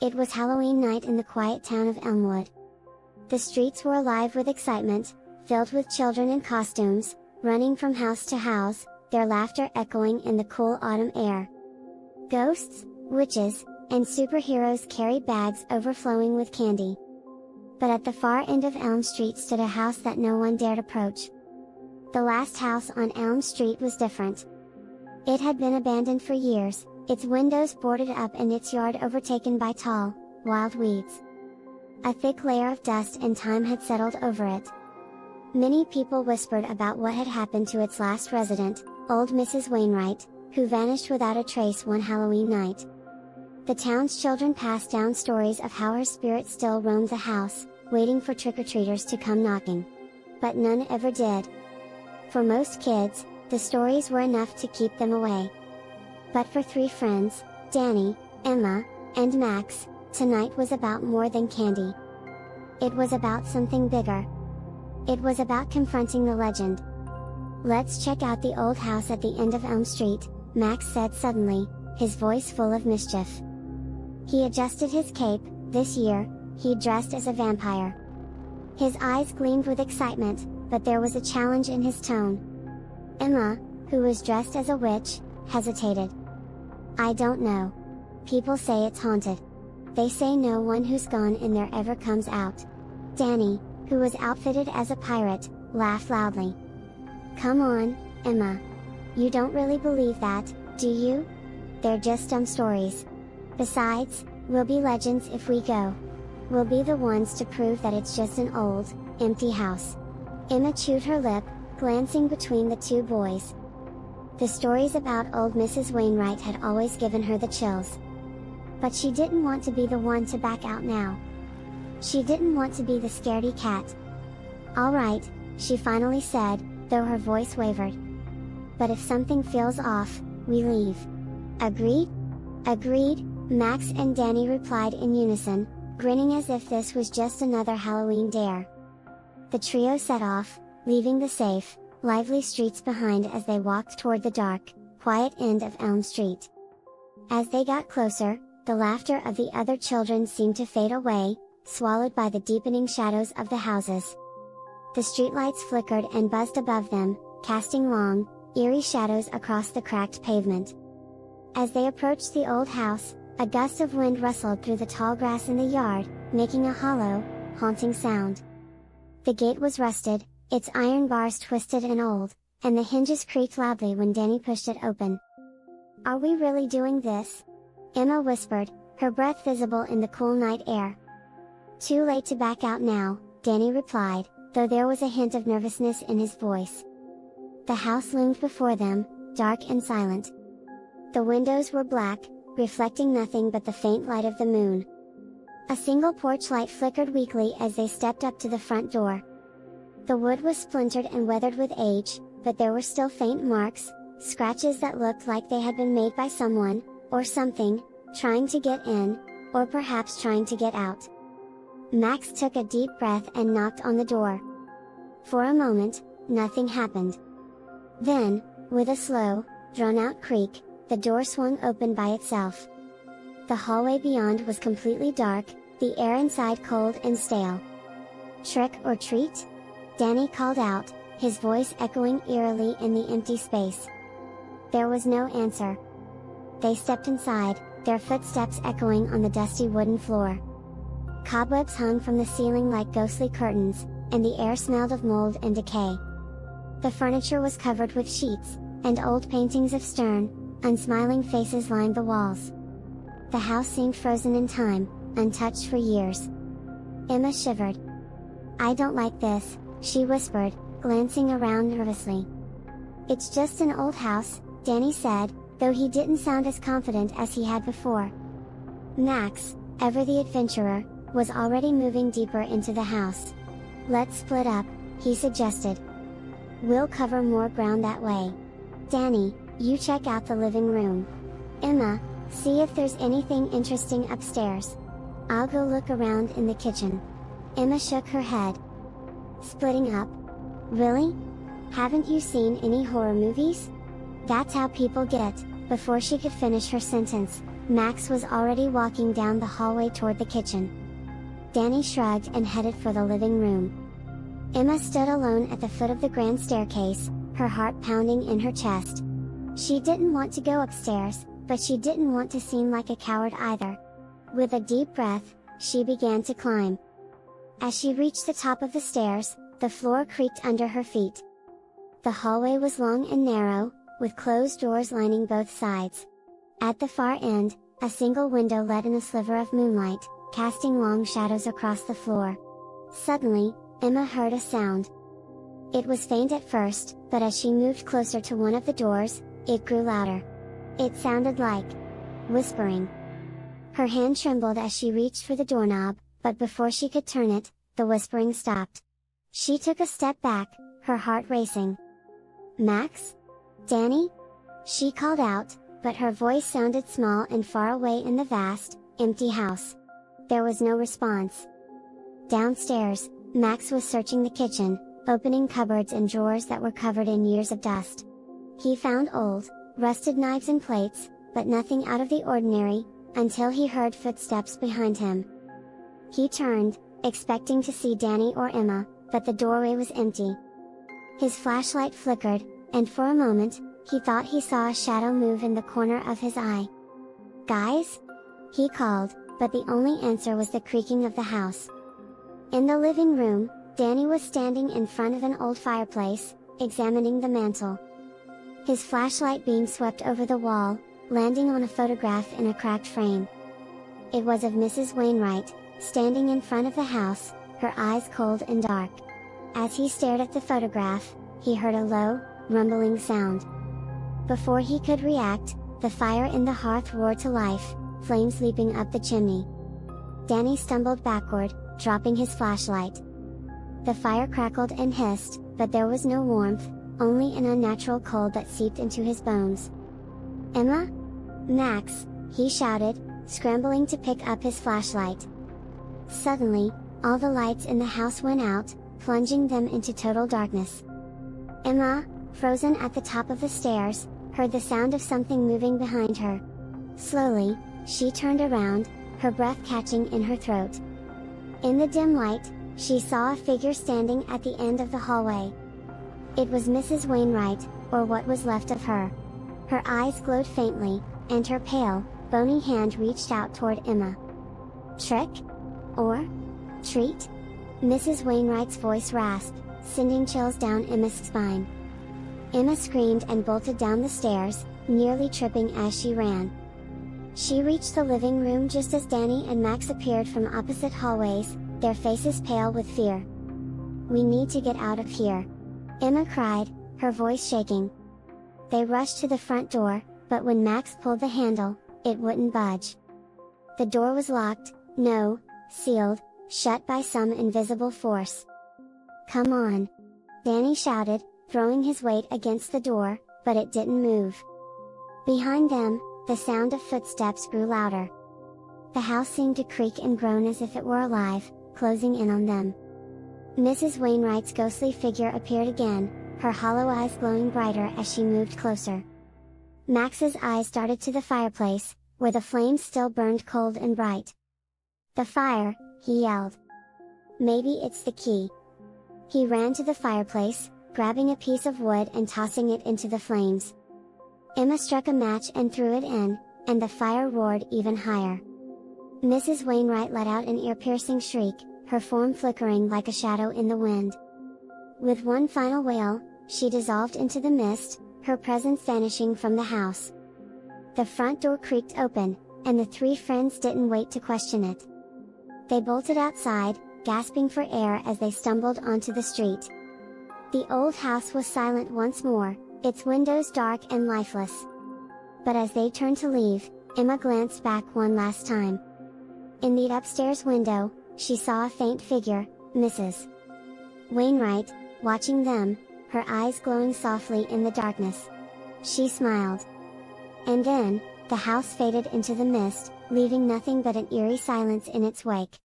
It was Halloween night in the quiet town of Elmwood. The streets were alive with excitement, filled with children in costumes, running from house to house, their laughter echoing in the cool autumn air. Ghosts, witches, and superheroes carried bags overflowing with candy. But at the far end of Elm Street stood a house that no one dared approach. The last house on Elm Street was different. It had been abandoned for years, its windows boarded up and its yard overtaken by tall, wild weeds. A thick layer of dust and time had settled over it. Many people whispered about what had happened to its last resident, old Mrs. Wainwright, who vanished without a trace one Halloween night. The town's children passed down stories of how her spirit still roamed the house, waiting for trick-or-treaters to come knocking. But none ever did. For most kids, the stories were enough to keep them away. But for three friends, Danny, Emma, and Max, tonight was about more than candy. It was about something bigger. It was about confronting the legend. "Let's check out the old house at the end of Elm Street," Max said suddenly, his voice full of mischief. He adjusted his cape. This year, he'd dressed as a vampire. His eyes gleamed with excitement, but there was a challenge in his tone. Emma, who was dressed as a witch, hesitated. "I don't know. People say it's haunted. They say no one who's gone in there ever comes out." Danny, who was outfitted as a pirate, laughed loudly. "Come on, Emma. You don't really believe that, do you? They're just dumb stories. Besides, we'll be legends if we go. We'll be the ones to prove that it's just an old, empty house." Emma chewed her lip, glancing between the two boys. The stories about old Mrs. Wainwright had always given her the chills. But she didn't want to be the one to back out now. She didn't want to be the scaredy cat. "All right," she finally said, though her voice wavered. "But if something feels off, we leave. Agreed?" "Agreed," Max and Danny replied in unison, grinning as if this was just another Halloween dare. The trio set off, leaving the safe, lively streets behind as they walked toward the dark, quiet end of Elm Street. As they got closer, the laughter of the other children seemed to fade away, swallowed by the deepening shadows of the houses. The streetlights flickered and buzzed above them, casting long, eerie shadows across the cracked pavement. As they approached the old house, a gust of wind rustled through the tall grass in the yard, making a hollow, haunting sound. The gate was rusted, its iron bars twisted and old, and the hinges creaked loudly when Danny pushed it open. "Are we really doing this?" Emma whispered, her breath visible in the cool night air. "Too late to back out now," Danny replied, though there was a hint of nervousness in his voice. The house loomed before them, dark and silent. The windows were black, reflecting nothing but the faint light of the moon. A single porch light flickered weakly as they stepped up to the front door. The wood was splintered and weathered with age, but there were still faint marks, scratches that looked like they had been made by someone, or something, trying to get in, or perhaps trying to get out. Max took a deep breath and knocked on the door. For a moment, nothing happened. Then, with a slow, drawn-out creak, the door swung open by itself. The hallway beyond was completely dark, the air inside cold and stale. "Trick or treat?" Danny called out, his voice echoing eerily in the empty space. There was no answer. They stepped inside, their footsteps echoing on the dusty wooden floor. Cobwebs hung from the ceiling like ghostly curtains, and the air smelled of mold and decay. The furniture was covered with sheets, and old paintings of stern, unsmiling faces lined the walls. The house seemed frozen in time, untouched for years. Emma shivered. "I don't like this," she whispered, glancing around nervously. "It's just an old house," Danny said, though he didn't sound as confident as he had before. Max, ever the adventurer, was already moving deeper into the house. "Let's split up," he suggested. "We'll cover more ground that way. Danny, you check out the living room. Emma, see if there's anything interesting upstairs. I'll go look around in the kitchen." Emma shook her head. "Splitting up? Really? Haven't you seen any horror movies? That's how people get." Before she could finish her sentence, Max was already walking down the hallway toward the kitchen. Danny shrugged and headed for the living room. Emma stood alone at the foot of the grand staircase, her heart pounding in her chest. She didn't want to go upstairs, but she didn't want to seem like a coward either. With a deep breath, she began to climb. As she reached the top of the stairs, the floor creaked under her feet. The hallway was long and narrow, with closed doors lining both sides. At the far end, a single window let in a sliver of moonlight, casting long shadows across the floor. Suddenly, Emma heard a sound. It was faint at first, but as she moved closer to one of the doors, it grew louder. It sounded like whispering. Her hand trembled as she reached for the doorknob, but before she could turn it, the whispering stopped. She took a step back, her heart racing. "Max? Danny?" She called out, but her voice sounded small and far away in the vast, empty house. There was no response. Downstairs, Max was searching the kitchen, opening cupboards and drawers that were covered in years of dust. He found old, rusted knives and plates, but nothing out of the ordinary, until he heard footsteps behind him. He turned, expecting to see Danny or Emma, but the doorway was empty. His flashlight flickered, and for a moment, he thought he saw a shadow move in the corner of his eye. "Guys?" he called, but the only answer was the creaking of the house. In the living room, Danny was standing in front of an old fireplace, examining the mantel. His flashlight beam swept over the wall, landing on a photograph in a cracked frame. It was of Mrs. Wainwright, standing in front of the house, her eyes cold and dark. As he stared at the photograph, he heard a low, rumbling sound. Before he could react, the fire in the hearth roared to life, flames leaping up the chimney. Danny stumbled backward, dropping his flashlight. The fire crackled and hissed, but there was no warmth, only an unnatural cold that seeped into his bones. "Emma? Max!" he shouted, scrambling to pick up his flashlight. Suddenly, all the lights in the house went out, plunging them into total darkness. Emma, frozen at the top of the stairs, heard the sound of something moving behind her. Slowly, she turned around, her breath catching in her throat. In the dim light, she saw a figure standing at the end of the hallway. It was Mrs. Wainwright, or what was left of her. Her eyes glowed faintly, and her pale, bony hand reached out toward Emma. "Trick? Or treat?" Mrs. Wainwright's voice rasped, sending chills down Emma's spine. Emma screamed and bolted down the stairs, nearly tripping as she ran. She reached the living room just as Danny and Max appeared from opposite hallways, their faces pale with fear. "We need to get out of here," Emma cried, her voice shaking. They rushed to the front door, but when Max pulled the handle, it wouldn't budge. The door was locked, no, sealed, shut by some invisible force. "Come on!" Danny shouted, throwing his weight against the door, but it didn't move. Behind them, the sound of footsteps grew louder. The house seemed to creak and groan as if it were alive, closing in on them. Mrs. Wainwright's ghostly figure appeared again, her hollow eyes glowing brighter as she moved closer. Max's eyes darted to the fireplace, where the flames still burned cold and bright. "The fire!" he yelled. "Maybe it's the key." He ran to the fireplace, grabbing a piece of wood and tossing it into the flames. Emma struck a match and threw it in, and the fire roared even higher. Mrs. Wainwright let out an ear-piercing shriek, her form flickering like a shadow in the wind. With one final wail, she dissolved into the mist, her presence vanishing from the house. The front door creaked open, and the three friends didn't wait to question it. They bolted outside, gasping for air as they stumbled onto the street. The old house was silent once more, its windows dark and lifeless. But as they turned to leave, Emma glanced back one last time. In the upstairs window, she saw a faint figure, Mrs. Wainwright, watching them, her eyes glowing softly in the darkness. She smiled. And then, the house faded into the mist, leaving nothing but an eerie silence in its wake.